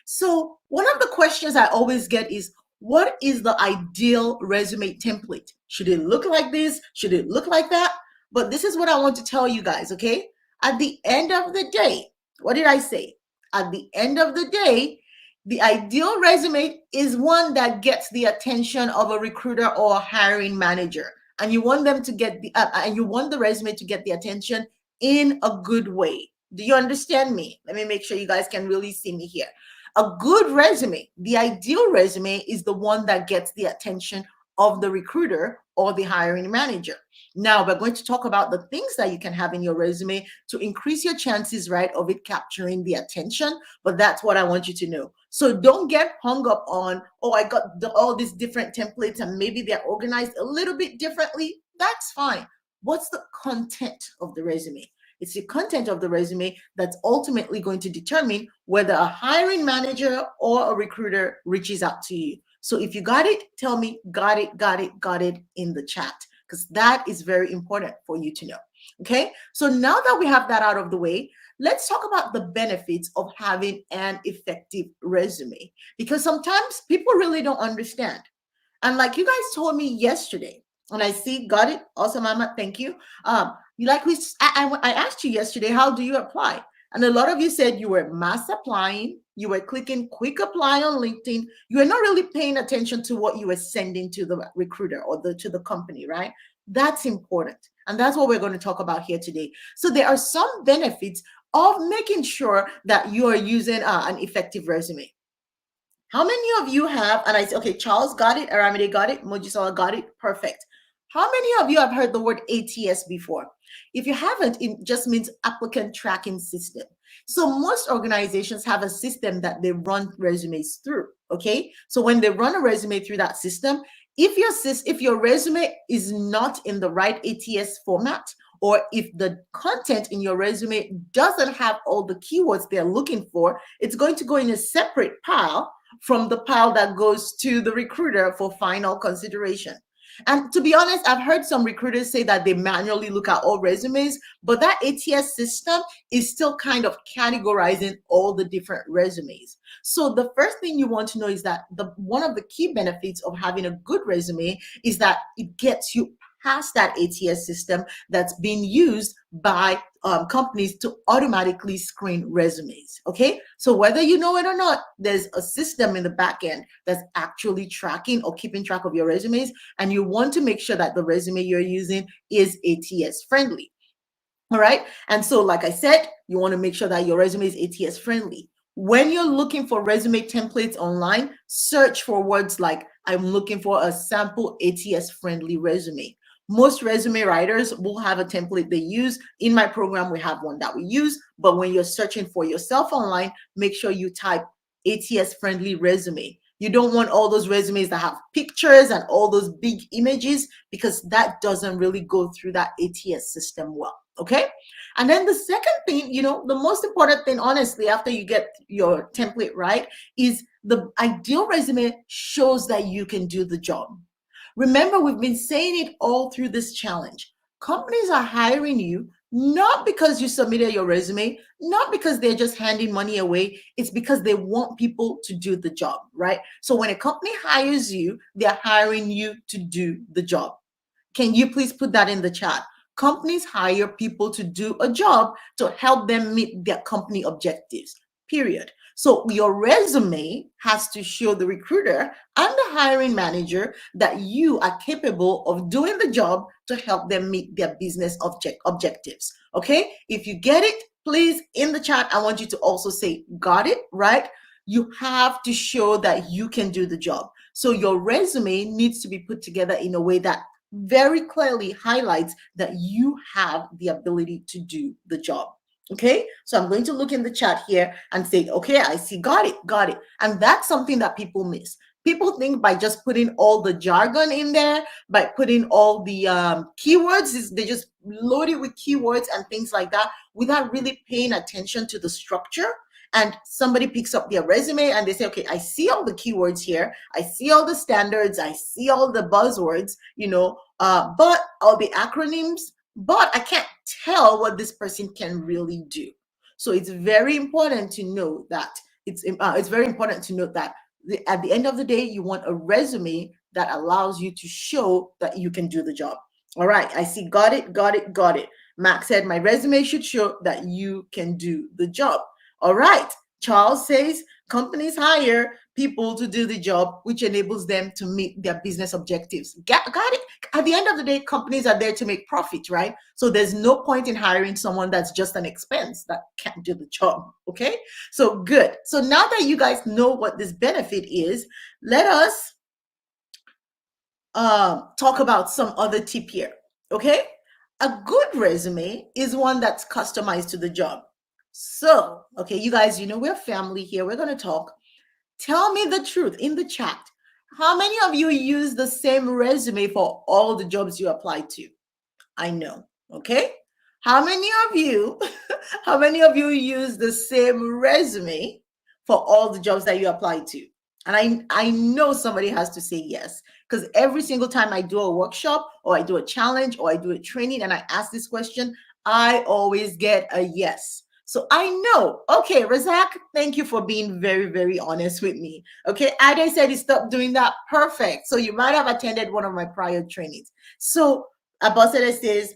So one of the questions I always get is, what is the ideal resume template? Should it look like this? Should it look like that? But this is what I want to tell you guys, okay? At the end of the day, what did I say? At the end of the day, the ideal resume is one that gets the attention of a recruiter or a hiring manager. And you want them to get and you want the resume to get the attention in a good way. Do you understand me? Let me make sure you guys can really see me here. A good resume, the ideal resume, is the one that gets the attention of the recruiter or the hiring manager. Now, we're going to talk about the things that you can have in your resume to increase your chances, right, of it capturing the attention. But that's what I want you to know. So don't get hung up on, oh, I got all these different templates and maybe they're organized a little bit differently. That's fine. What's the content of the resume? It's the content of the resume that's ultimately going to determine whether a hiring manager or a recruiter reaches out to you. So if you got it, tell me, got it in the chat, because that is very important for you to know. Okay, so now that we have that out of the way, let's talk about the benefits of having an effective resume, because sometimes people really don't understand. And like you guys told me yesterday, and I see, got it, awesome, Mama, thank you. Like I asked you yesterday, how do you apply? And a lot of you said you were mass applying, you were clicking quick apply on LinkedIn, you were not really paying attention to what you were sending to the recruiter or to the company, right? That's important. And that's what we're going to talk about here today. So there are some benefits of making sure that you are using an effective resume. How many of you have, and I say, okay, Charles got it, Aramide got it, Mojisola got it, perfect. How many of you have heard the word ATS before? If you haven't, it just means applicant tracking system. So most organizations have a system that they run resumes through, okay? So when they run a resume through that system, if your resume is not in the right ATS format, or if the content in your resume doesn't have all the keywords they're looking for, it's going to go in a separate pile from the pile that goes to the recruiter for final consideration. And to be honest, I've heard some recruiters say that they manually look at all resumes, but that ATS system is still kind of categorizing all the different resumes. So the first thing you want to know is that one of the key benefits of having a good resume is that it gets you past that ATS system that's being used by companies to automatically screen resumes. Okay, so whether you know it or not, there's a system in the back end that's actually tracking or keeping track of your resumes, and you want to make sure that the resume you're using is ATS friendly. All right, and so like I said, you want to make sure that your resume is ATS friendly. When you're looking for resume templates online, search for words like, I'm looking for a sample ATS friendly resume. Most resume writers will have a template they use. In my program, we have one that we use, but when you're searching for yourself online, make sure you type ATS friendly resume. You don't want all those resumes that have pictures and all those big images, because that doesn't really go through that ATS system well. Okay. And then the second thing, the most important thing, honestly, after you get your template right, is the ideal resume shows that you can do the job. Remember, we've been saying it all through this challenge. Companies are hiring you not because you submitted your resume, not because they're just handing money away. It's because they want people to do the job, right? So when a company hires you, they're hiring you to do the job. Can you please put that in the chat? Companies hire people to do a job to help them meet their company objectives, period. So your resume has to show the recruiter and the hiring manager that you are capable of doing the job to help them meet their business objectives. Okay? If you get it, please, in the chat, I want you to also say, got it, right? You have to show that you can do the job. So your resume needs to be put together in a way that very clearly highlights that you have the ability to do the job. Okay, so I'm going to look in the chat here and say, okay, I see, got it. And that's something that people miss. People think by just putting all the jargon in there, by putting all the keywords, they just load it with keywords and things like that without really paying attention to the structure. And somebody picks up their resume and they say, okay, I see all the keywords here. I see all the standards. I see all the buzzwords, but all the acronyms, but I can't tell what this person can really do. So it's very important to know that it's very important to note that at the end of the day, you want a resume that allows you to show that you can do the job. All right, I see. Got it, got it, got it. Max said my resume should show that you can do the job. All right. Charles says companies hire people to do the job, which enables them to meet their business objectives. Got it. At the end of the day, companies are there to make profit, right? So there's no point in hiring someone that's just an expense that can't do the job. Okay. So good. So now that you guys know what this benefit is, let us talk about some other tip here. Okay. A good resume is one that's customized to the job. So, okay, you guys, we're family here. We're going to talk. Tell me the truth in the chat. How many of you use the same resume for all the jobs you apply to? I know. Okay. How many of you, how many of you use the same resume for all the jobs that you apply to? And I know somebody has to say yes, because every single time I do a workshop or I do a challenge or I do a training and I ask this question, I always get a yes. So I know. Okay, Razak, thank you for being very, very honest with me. Okay, Ade said he stopped doing that. Perfect. So you might have attended one of my prior trainings. So Abosede says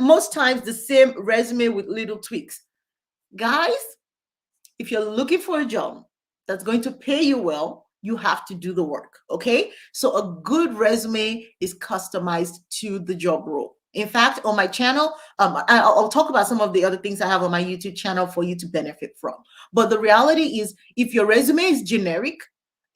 most times the same resume with little tweaks. Guys, if you're looking for a job that's going to pay you well, you have to do the work. Okay. So a good resume is customized to the job role. In fact, on my channel, I'll talk about some of the other things I have on my YouTube channel for you to benefit from. But the reality is, if your resume is generic,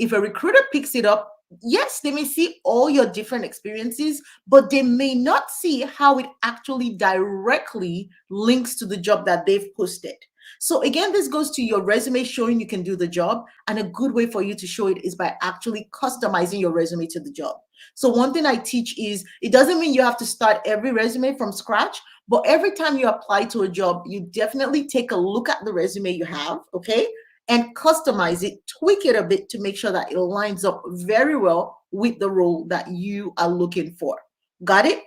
if a recruiter picks it up, yes, they may see all your different experiences, but they may not see how it actually directly links to the job that they've posted. So again, this goes to your resume showing you can do the job. And a good way for you to show it is by actually customizing your resume to the job. So one thing I teach is, it doesn't mean you have to start every resume from scratch, but every time you apply to a job, you definitely take a look at the resume you have, okay? And customize it, tweak it a bit to make sure that it lines up very well with the role that you are looking for. Got it?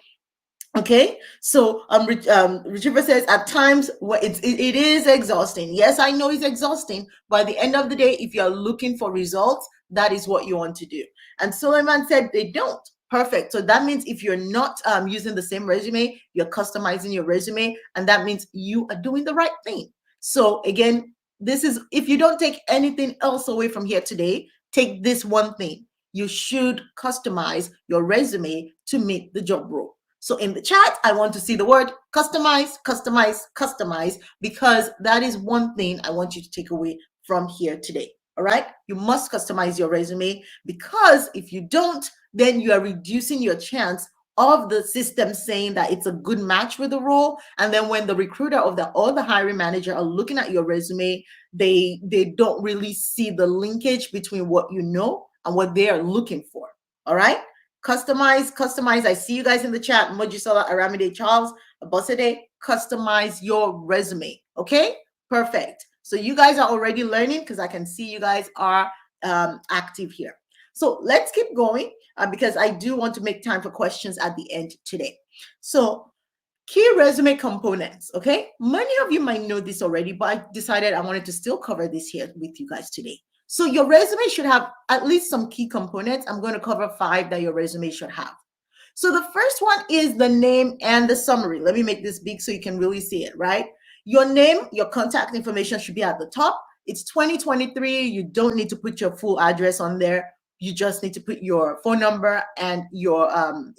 Okay, so Retriever says at times it is exhausting. Yes, I know it's exhausting. By the end of the day, if you're looking for results, that is what you want to do. And Suleiman said they don't. Perfect. So that means if you're not using the same resume, you're customizing your resume, and that means you are doing the right thing. So again, this is, if you don't take anything else away from here today, take this one thing. You should customize your resume to meet the job role. So in the chat, I want to see the word customize, customize, customize, because that is one thing I want you to take away from here today. All right. You must customize your resume, because if you don't, then you are reducing your chance of the system saying that it's a good match with the role. And then when the recruiter or the hiring manager are looking at your resume, they don't really see the linkage between what you know and what they are looking for. All right. Customize, customize. I see you guys in the chat. Mojisola, Aramide, Charles, Abosede. Customize your resume. Okay, perfect. So you guys are already learning, because I can see you guys are active here. So let's keep going, because I do want to make time for questions at the end today. So key resume components. Okay, many of you might know this already, but I decided I wanted to still cover this here with you guys today. So your resume should have at least some key components. I'm going to cover 5 that your resume should have. So the first one is the name and the summary. Let me make this big so you can really see it, right? Your name, your contact information should be at the top. It's 2023. You don't need to put your full address on there. You just need to put your phone number and your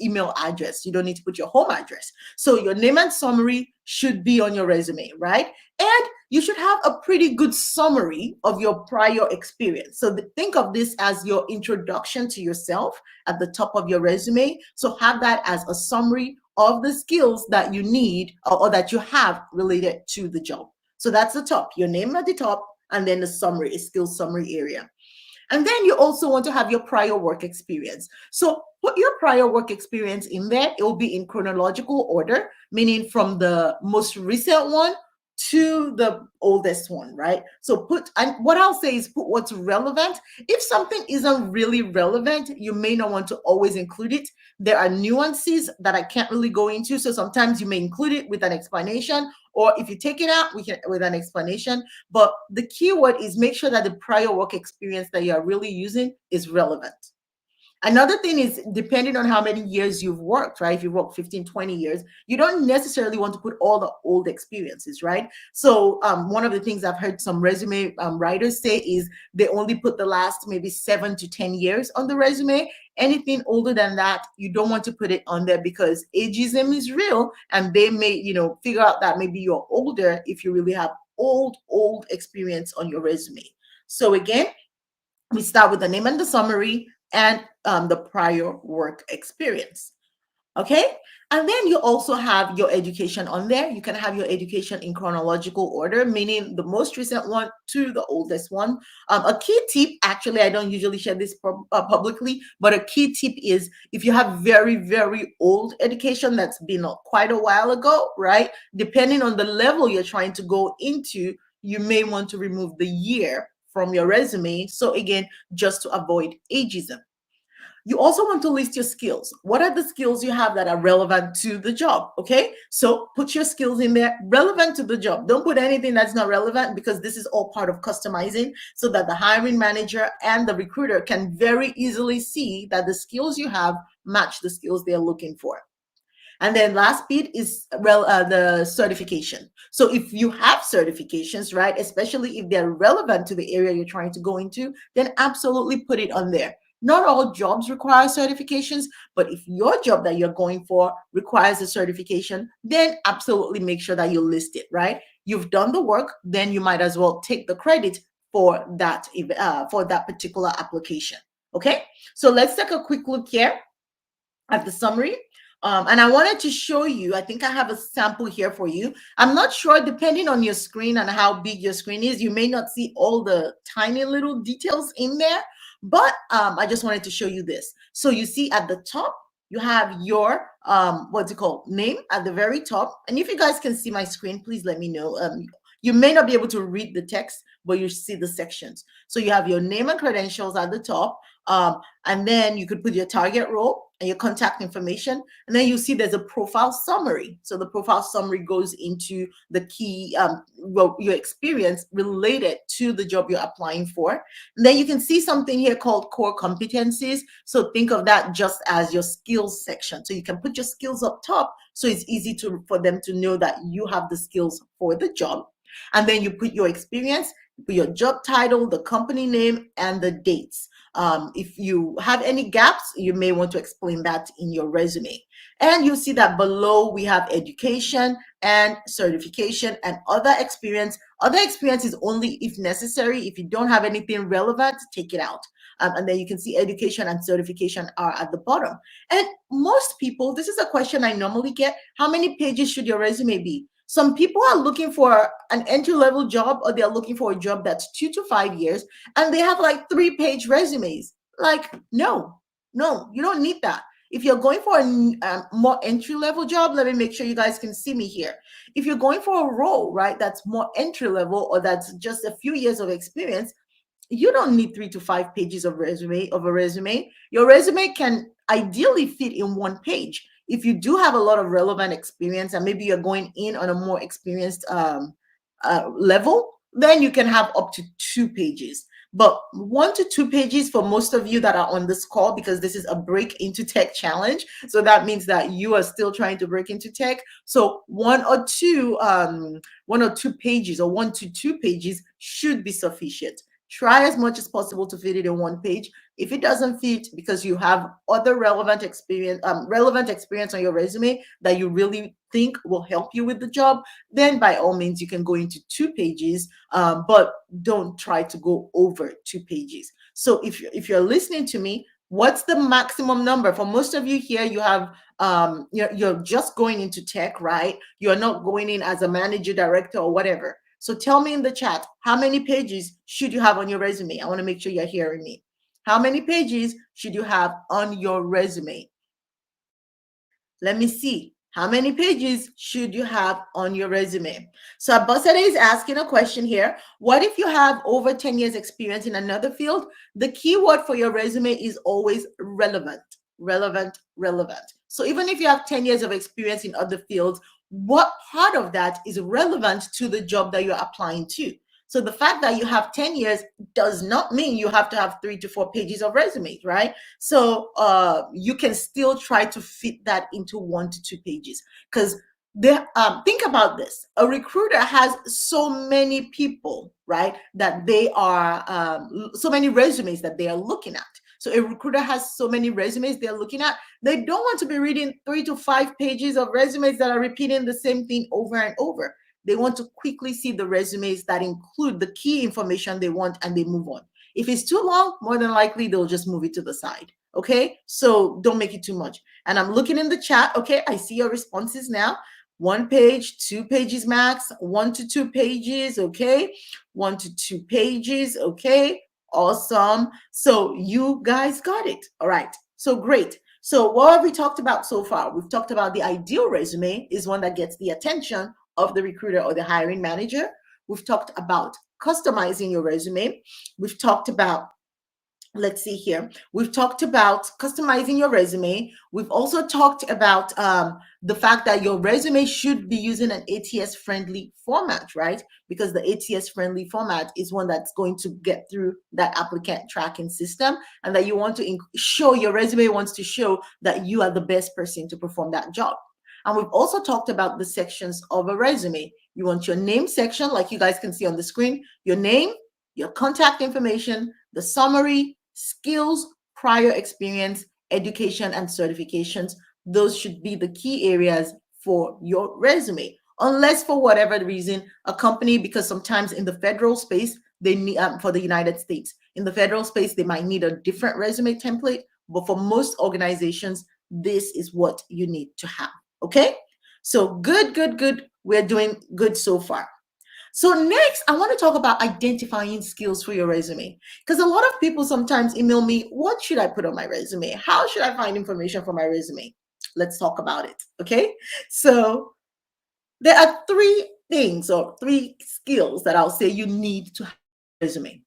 email address. You don't need to put your home address. So your name and summary should be on your resume, right? And you should have a pretty good summary of your prior experience. So think of this as your introduction to yourself at the top of your resume. So have that as a summary of the skills that you need or that you have related to the job. So that's the top, your name at the top, and then the summary, a skills summary area. And then you also want to have your prior work experience. So put your prior work experience in there. It will be in chronological order, meaning from the most recent one to the oldest one, right? So and what I'll say is put what's relevant. If something isn't really relevant, you may not want to always include it. There are nuances that I can't really go into. So sometimes you may include it with an explanation, or if you take it out, we can with an explanation. But the keyword is make sure that the prior work experience that you are really using is relevant. Another thing is depending on how many years you've worked, right? If you've worked 15, 20 years, you don't necessarily want to put all the old experiences, right? So one of the things I've heard some resume writers say is they only put the last maybe 7 to 10 years on the resume. Anything older than that, you don't want to put it on there because ageism is real, and they may, figure out that maybe you're older if you really have old experience on your resume. So again, we start with the name and the summary and the prior work experience. Okay. And then you also have your education on there. You can have your education in chronological order, meaning the most recent one to the oldest one. A key tip, actually, I don't usually share this publicly, but a key tip is if you have very, very old education that's been quite a while ago, right? Depending on the level you're trying to go into, you may want to remove the year from your resume. So again, just to avoid ageism. You also want to list your skills. What are the skills you have that are relevant to the job? Okay, so put your skills in there relevant to the job. Don't put anything that's not relevant, because this is all part of customizing so that the hiring manager and the recruiter can very easily see that the skills you have match the skills they're looking for. And then last bit is the certification. So if you have certifications, right, especially if they're relevant to the area you're trying to go into, then absolutely put it on there. Not all jobs require certifications, but if your job that you're going for requires a certification, then absolutely make sure that you list it, right? You've done the work, then you might as well take the credit for that particular application. Okay, so let's take a quick look here at the summary. And I wanted to show you, I think I have a sample here for you. I'm not sure, depending on your screen and how big your screen is, you may not see all the tiny little details in there, but I just wanted to show you this. So you see at the top, you have your, what's it called, name at the very top. And if you guys can see my screen, please let me know. You may not be able to read the text, but you see the sections. So you have your name and credentials at the top. And then you could put your target role and your contact information. And then you see there's a profile summary. So the profile summary goes into the key, your experience related to the job you're applying for. And then you can see something here called core competencies. So think of that just as your skills section. So you can put your skills up top, so it's easy for them to know that you have the skills for the job. And then you put your experience, you put your job title, the company name, and the dates. If you have any gaps, you may want to explain that in your resume. And you see that below we have education and certification and other experience. Other experience is only if necessary. If you don't have anything relevant, take it out. And then you can see education and certification are at the bottom. And most people, this is a question I normally get: how many pages should your resume be? Some people are looking for an entry-level job, or they're looking for a job that's 2 to 5 years, and they have like 3-page resumes. Like, no, you don't need that. If you're going for a more entry-level job, let me make sure you guys can see me here. If you're going for a role, right, that's more entry-level, or that's just a few years of experience, you don't need 3 to 5 pages of a resume. Your resume can ideally fit in 1 page. If you do have a lot of relevant experience, and maybe you're going in on a more experienced level, then you can have up to 2 pages. But 1 to 2 pages for most of you that are on this call, because this is a break into tech challenge. So that means that you are still trying to break into tech. So 1 or 2 pages, or 1 to 2 pages should be sufficient. Try as much as possible to fit it in 1 page. If it doesn't fit because you have other relevant experience on your resume that you really think will help you with the job, then by all means you can go into 2 pages, but don't try to go over 2 pages. So if you're listening to me, what's the maximum number? For most of you here, you have you're just going into tech, right? You're not going in as a manager, director, or whatever. So tell me in the chat, how many pages should you have on your resume? I want to make sure you're hearing me. How many pages should you have on your resume? Let me see. How many pages should you have on your resume? So Abosade is asking a question here. What if you have over 10 years experience in another field? The keyword for your resume is always relevant, relevant, relevant. So even if you have 10 years of experience in other fields, what part of that is relevant to the job that you're applying to. So the fact that you have 10 years does not mean you have to have 3 to 4 pages of resumes, right? So you can still try to fit that into 1 to 2 pages, because think about this. A recruiter has so many people, right, that they are so many resumes that they are looking at. So a recruiter has so many resumes they're looking at. They don't want to be reading 3 to 5 pages of resumes that are repeating the same thing over and over. They want to quickly see the resumes that include the key information they want, and they move on. If it's too long, more than likely they'll just move it to the side. Okay, so don't make it too much. And I'm looking in the chat. Okay, I see your responses now. 1 page, 2 pages max, 1 to 2 pages. Okay, 1 to 2 pages. Okay, awesome. So you guys got it. All right, so great. So what have we talked about so far? We've talked about the ideal resume is one that gets the attention of the recruiter or the hiring manager. We've talked about customizing your resume. We've talked about, let's see here, we've talked about customizing your resume. We've also talked about the fact that your resume should be using an ATS-friendly format, right? Because the ATS-friendly format is one that's going to get through that applicant tracking system, and that you want to show, your resume wants to show that you are the best person to perform that job. And we've also talked about the sections of a resume. You want your name section, like you guys can see on the screen, your name, your contact information, the summary, skills, prior experience, education, and certifications. Those should be the key areas for your resume. Unless for whatever reason, a company, because sometimes in the federal space, they need, for the United States, in the federal space, they might need a different resume template. But for most organizations, this is what you need to have. Okay, so good. We're doing good so far. So next, I want to talk about identifying skills for your resume, because a lot of people sometimes email me, what should I put on my resume? How should I find information for my resume? Let's talk about it. Okay, so there are 3 things or 3 skills that I'll say you need to have on your resume.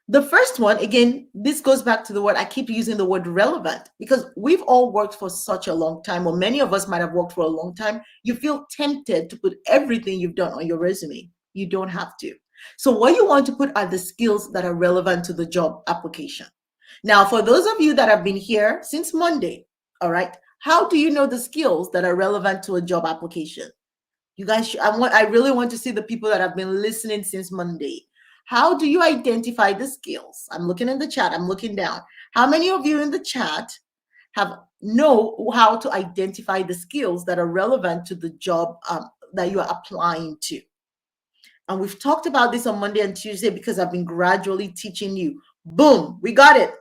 The first one, again, this goes back to the word, I keep using the word relevant, because we've all worked for such a long time, or many of us might have worked for a long time. You feel tempted to put everything you've done on your resume. You don't have to. So what you want to put are the skills that are relevant to the job application. Now, for those of you that have been here since Monday, all right, how do you know the skills that are relevant to a job application? You guys, I really want to see the people that have been listening since Monday. How do you identify the skills? I'm looking in the chat. I'm looking down. How many of you in the chat know how to identify the skills that are relevant to the job that you are applying to? And we've talked about this on Monday and Tuesday, because I've been gradually teaching you. Boom, we got it.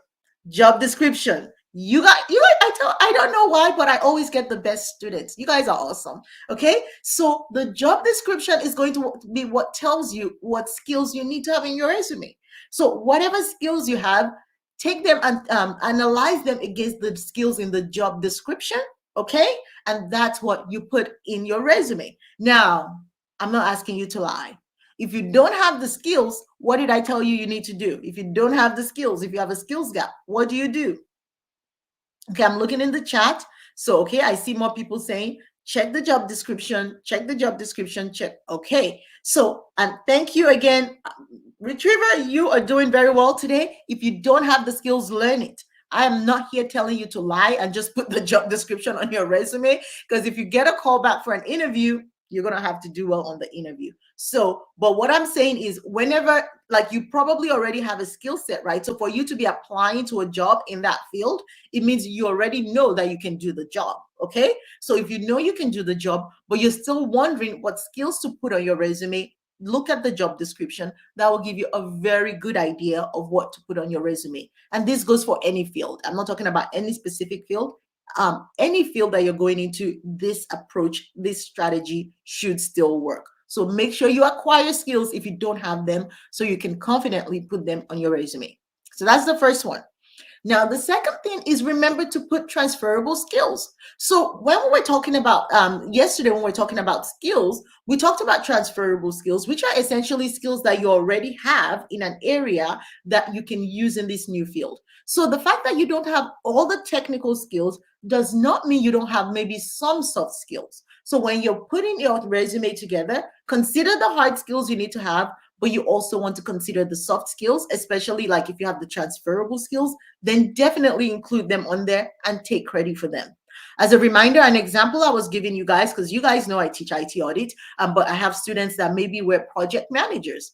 Job description. I don't know why, but I always get the best students. You guys are awesome. Okay, so the job description is going to be what tells you what skills you need to have in your resume. So whatever skills you have, take them and analyze them against the skills in the job description. Okay, and that's what you put in your resume. Now, I'm not asking you to lie. If you don't have the skills, what did I tell you you need to do? If you don't have the skills, if you have a skills gap, what do you do? Okay, I'm looking in the chat. So, okay, I see more people saying, check the job description, check the job description, check. Okay, so, and thank you again. Retriever, you are doing very well today. If you don't have the skills, learn it. I am not here telling you to lie and just put the job description on your resume, because if you get a call back for an interview, you're going to have to do well on the interview. So, but what I'm saying is, whenever, like, you probably already have a skill set, right? So for you to be applying to a job in that field, it means you already know that you can do the job. Okay, so if you know you can do the job, but you're still wondering what skills to put on your resume, look at the job description. That will give you a very good idea of what to put on your resume. And this goes for any field. I'm not talking about any specific field. Any field that you're going into, this approach, this strategy should still work. So make sure you acquire skills if you don't have them, so you can confidently put them on your resume. So that's the first one. Now, the second thing is, remember to put transferable skills. So when we were talking about yesterday, when we were talking about skills, we talked about transferable skills, which are essentially skills that you already have in an area that you can use in this new field. So the fact that you don't have all the technical skills does not mean you don't have maybe some soft skills. So when you're putting your resume together, consider the hard skills you need to have, but you also want to consider the soft skills, especially like if you have the transferable skills, then definitely include them on there and take credit for them. As a reminder, an example I was giving you guys, because you guys know I teach IT audit, but I have students that maybe were project managers.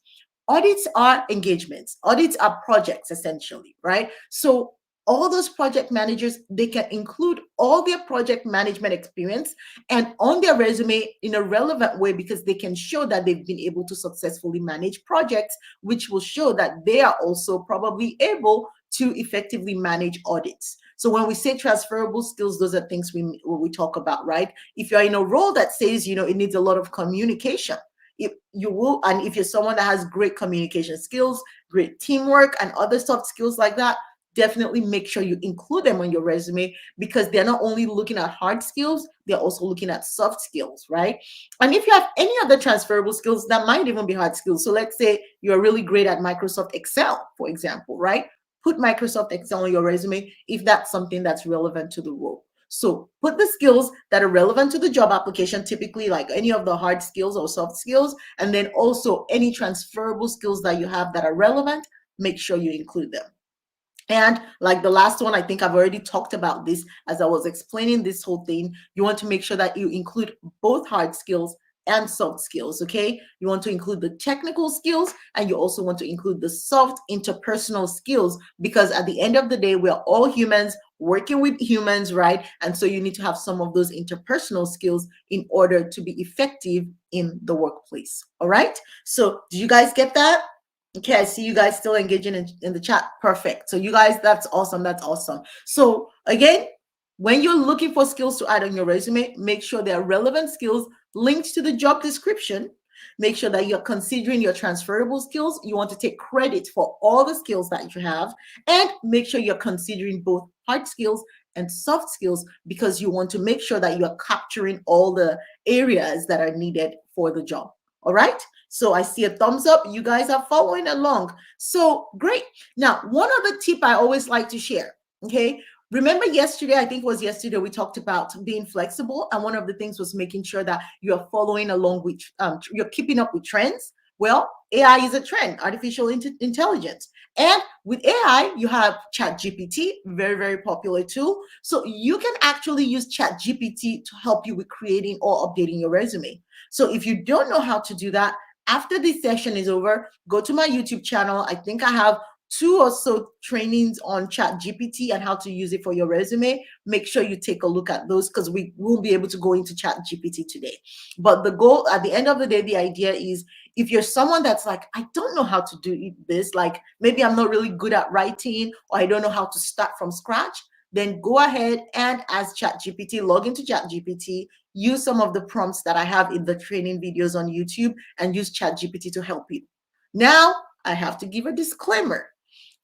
Audits are engagements. Audits are projects, essentially, right? So all those project managers, they can include all their project management experience and on their resume in a relevant way, because they can show that they've been able to successfully manage projects, which will show that they are also probably able to effectively manage audits. So when we say transferable skills, those are things we talk about, right? If you're in a role that says, it needs a lot of communication, if you will, and if you're someone that has great communication skills, great teamwork, and other soft skills like that, definitely make sure you include them on your resume, because they're not only looking at hard skills, they're also looking at soft skills, right? And if you have any other transferable skills, that might even be hard skills. So let's say you're really great at Microsoft Excel, for example, right? Put Microsoft Excel on your resume if that's something that's relevant to the role. So put the skills that are relevant to the job application, typically like any of the hard skills or soft skills, and then also any transferable skills that you have that are relevant, make sure you include them. And like the last one, I think I've already talked about this as I was explaining this whole thing. You want to make sure that you include both hard skills and soft skills, okay? You want to include the technical skills, and you also want to include the soft interpersonal skills, because at the end of the day, we're all humans working with humans, right? And so you need to have some of those interpersonal skills in order to be effective in the workplace, all right? So do you guys get that? Okay, I see you guys still engaging in the chat. Perfect. So you guys, that's awesome. That's awesome. So again, when you're looking for skills to add on your resume, make sure they are relevant skills linked to the job description. Make sure that you're considering your transferable skills. You want to take credit for all the skills that you have, and make sure you're considering both hard skills and soft skills, because you want to make sure that you're capturing all the areas that are needed for the job. All right. So I see a thumbs up. You guys are following along. So great. Now, one other tip I always like to share. Okay. Remember yesterday, I think it was yesterday, we talked about being flexible. And one of the things was making sure that you're following along with, you're keeping up with trends. Well, AI is a trend, artificial intelligence. And with AI, you have ChatGPT, very, very popular tool. So you can actually use ChatGPT to help you with creating or updating your resume. So if you don't know how to do that, after this session is over, go to my YouTube channel. I think I have 2 or so trainings on ChatGPT and how to use it for your resume. Make sure you take a look at those, because we won't be able to go into ChatGPT today. But the goal at the end of the day, the idea is, if you're someone that's like, I don't know how to do this, like maybe I'm not really good at writing, or I don't know how to start from scratch, then go ahead and ask ChatGPT, log into ChatGPT, use some of the prompts that I have in the training videos on YouTube, and use ChatGPT to help you. Now, I have to give a disclaimer.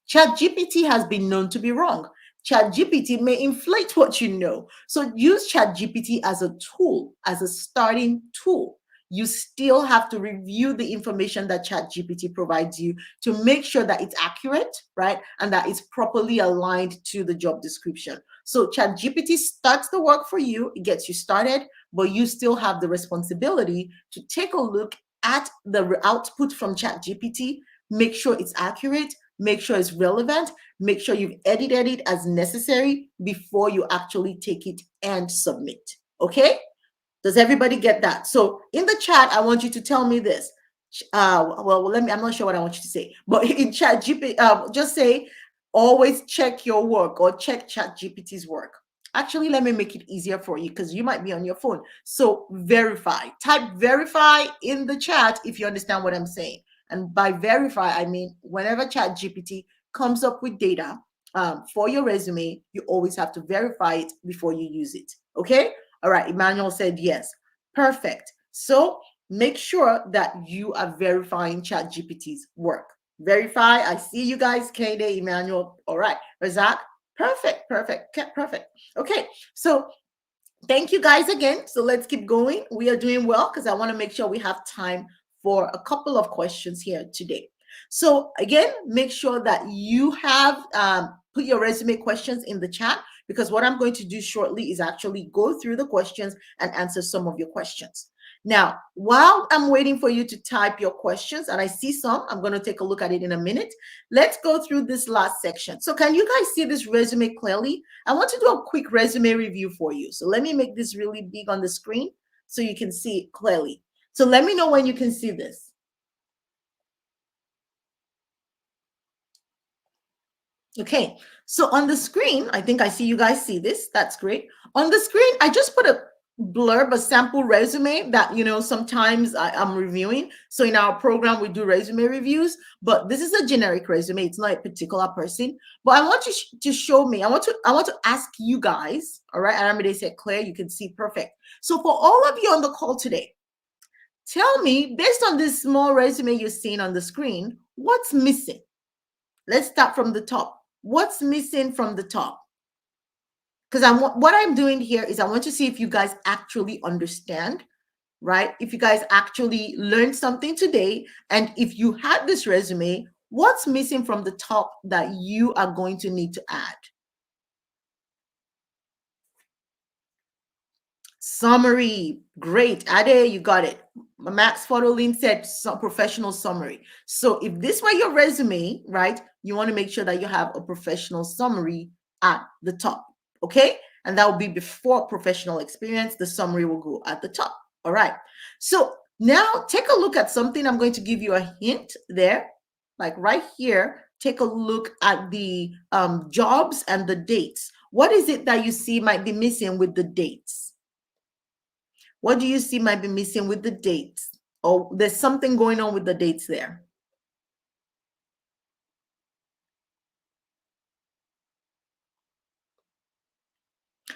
ChatGPT has been known to be wrong. ChatGPT may inflate what you know. So use ChatGPT as a tool, as a starting tool. You still have to review the information that ChatGPT provides you to make sure that it's accurate, right? And that it's properly aligned to the job description. So ChatGPT starts the work for you, it gets you started, but you still have the responsibility to take a look at the output from ChatGPT, make sure it's accurate, make sure it's relevant, make sure you've edited it as necessary before you actually take it and submit. Okay? Does everybody get that? So in the chat, I want you to tell me this. I'm not sure what I want you to say, but in chat GPT, just say, always check your work, or check chat GPT's work. Actually, let me make it easier for you, because you might be on your phone. So verify, type verify in the chat if you understand what I'm saying. And by verify, I mean, whenever chat GPT comes up with data for your resume, you always have to verify it before you use it. Okay? All right, Emmanuel said yes. Perfect. So make sure that you are verifying ChatGPT's work. Verify. I see you guys, Kade, Emmanuel. All right, Razak. Perfect, perfect, perfect. Okay, so thank you guys again. So let's keep going. We are doing well, because I want to make sure we have time for a couple of questions here today. So again, make sure that you have put your resume questions in the chat. because what I'm going to do shortly is actually go through the questions and answer some of your questions. Now, while I'm waiting for you to type your questions, and I see some, I'm going to take a look at it in a minute. Let's go through this last section. So can you guys see this resume clearly? I want to do a quick resume review for you. So let me make this really big on the screen so you can see it clearly. So let me know when you can see this. Okay, so on the screen, I think I see you guys see this. That's great. On the screen, I just put a blurb, a sample resume that, sometimes I'm reviewing. So in our program, we do resume reviews, but this is a generic resume. It's not a particular person, but I want you to show me. I want to ask you guys. All right. Aramide said, Claire, you can see perfect. So for all of you on the call today, tell me, based on this small resume you're seeing on the screen, what's missing? Let's start from the top. What's missing from the top? Because what I'm doing here is I want to see if you guys actually understand, right? If you guys actually learned something today, and if you had this resume, what's missing from the top that you are going to need to add? Summary. Great. Ade, you got it. Max Photolin said professional summary. So if this were your resume, right, you want to make sure that you have a professional summary at the top. Okay. And that will be before professional experience. The summary will go at the top. All right. So now take a look at something. I'm going to give you a hint there. Like right here, take a look at the jobs and the dates. What is it that you see might be missing with the dates? What do you see might be missing with the dates? Or there's something going on with the dates there.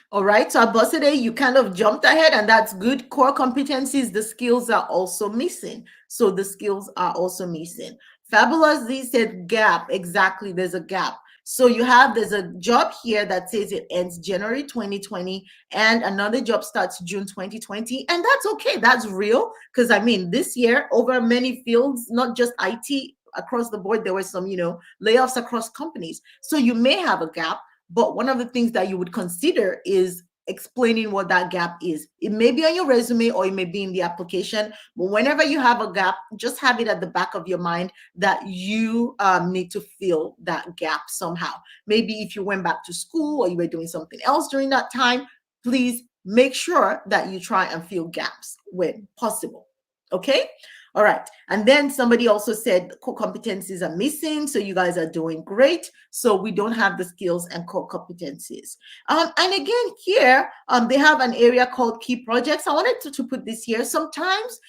All right, so Abosede, you kind of jumped ahead, and that's good. Core competencies, the skills are also missing. So the skills are also missing. Fabulous Z said gap. Exactly, there's a gap. So there's a job here that says it ends January 2020, and another job starts June 2020. And that's okay. That's real. Because I mean, this year, over many fields, not just IT, across the board, there were some, layoffs across companies. So you may have a gap. But one of the things that you would consider is explaining what that gap is. It may be on your resume or it may be in the application, but whenever you have a gap, just have it at the back of your mind that you need to fill that gap somehow. Maybe if you went back to school or you were doing something else during that time, please make sure that you try and fill gaps when possible. Okay? All right. And then somebody also said core competencies are missing. So you guys are doing great. So we don't have the skills and core competencies. And again, here, they have an area called key projects. I wanted to put this here. Sometimes,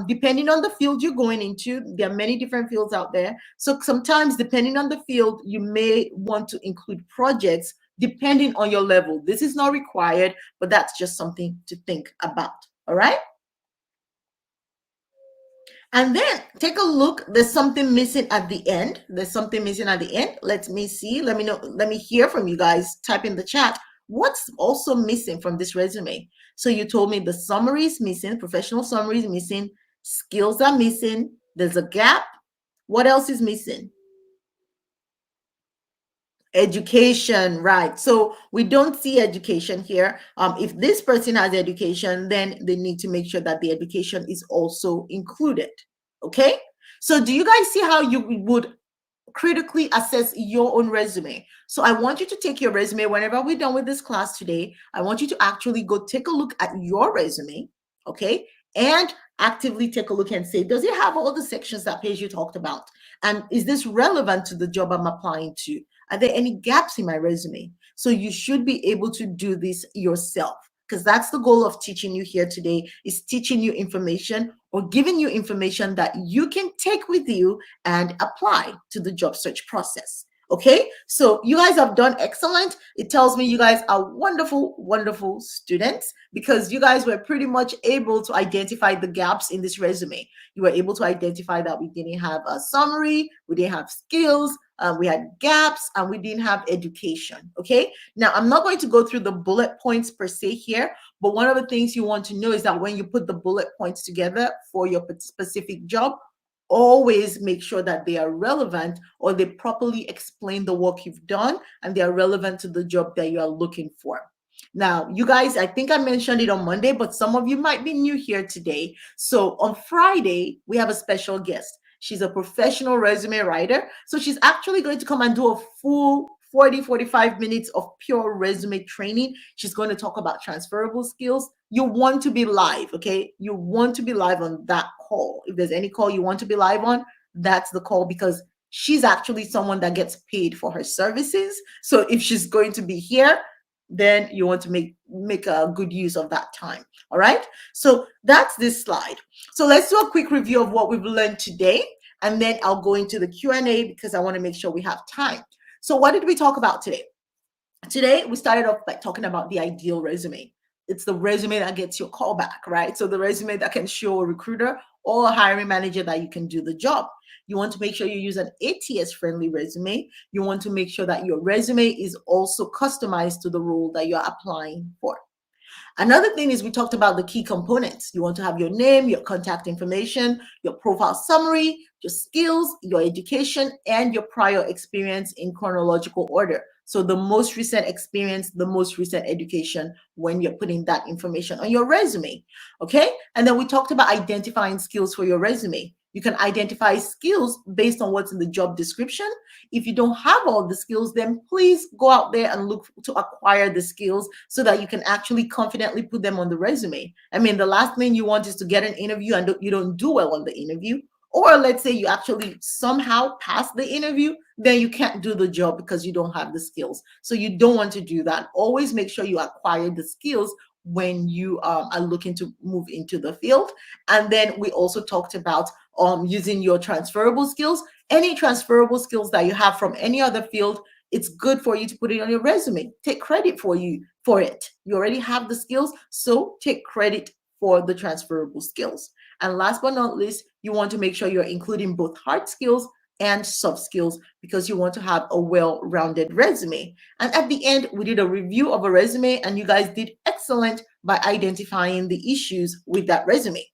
depending on the field you're going into, there are many different fields out there. So sometimes, depending on the field, you may want to include projects depending on your level. This is not required, but that's just something to think about. All right. And then take a look. There's something missing at the end. There's something missing at the end. Let me see. Let me know. Let me hear from you guys. Type in the chat. What's also missing from this resume? So you told me the summary is missing. Professional summary is missing. Skills are missing. There's a gap. What else is missing? Education, right? So we don't see education here. If this person has education, then they need to make sure that the education is also included. Okay, so do you guys see how you would critically assess your own resume? So I want you to take your resume whenever we're done with this class today. I want you to actually go take a look at your resume, okay, and actively take a look and say, does it have all the sections that page you talked about? And is this relevant to the job I'm applying to? Are there any gaps in my resume? So you should be able to do this yourself, because that's the goal of teaching you here today, is teaching you information or giving you information that you can take with you and apply to the job search process. Okay, so you guys have done excellent. It tells me you guys are wonderful, wonderful students, because you guys were pretty much able to identify the gaps in this resume. You were able to identify that we didn't have a summary, we didn't have skills, we had gaps, and we didn't have education. Okay, now I'm not going to go through the bullet points per se here, but one of the things you want to know is that when you put the bullet points together for your specific job, always make sure that they are relevant, or they properly explain the work you've done and they are relevant to the job that you are looking for. Now, you guys, I think I mentioned it on Monday, but some of you might be new here today. So on Friday, we have a special guest. She's a professional resume writer. So she's actually going to come and do a full 45 minutes of pure resume training. She's going to talk about transferable skills. You want to be live, okay? You want to be live on that call. If there's any call you want to be live on, that's the call, because she's actually someone that gets paid for her services. So if she's going to be here, then you want to make a good use of that time. All right, so that's this slide. So let's do a quick review of what we've learned today, and then I'll go into the Q&A because I want to make sure we have time. So what did we talk about today? Today we started off by talking about the ideal resume. It's the resume that gets your call back, right? So the resume that can show a recruiter or a hiring manager that you can do the job. You want to make sure you use an ATS-friendly resume. You want to make sure that your resume is also customized to the role that you're applying for. Another thing is we talked about the key components. You want to have your name, your contact information, your profile summary, your skills, your education, and your prior experience in chronological order. So the most recent experience, the most recent education when you're putting that information on your resume. Okay. And then we talked about identifying skills for your resume. You can identify skills based on what's in the job description. If you don't have all the skills, then please go out there and look to acquire the skills so that you can actually confidently put them on the resume. I mean, the last thing you want is to get an interview and you don't do well on the interview. Or let's say you actually somehow pass the interview, then you can't do the job because you don't have the skills. So you don't want to do that. Always make sure you acquire the skills when you are looking to move into the field. And then we also talked about using your transferable skills. Any transferable skills that you have from any other field, it's good for you to put it on your resume. Take credit for it. You already have the skills, so take credit for the transferable skills. And last but not least, you want to make sure you're including both hard skills and soft skills because you want to have a well-rounded resume. And at the end, we did a review of a resume and you guys did excellent by identifying the issues with that resume.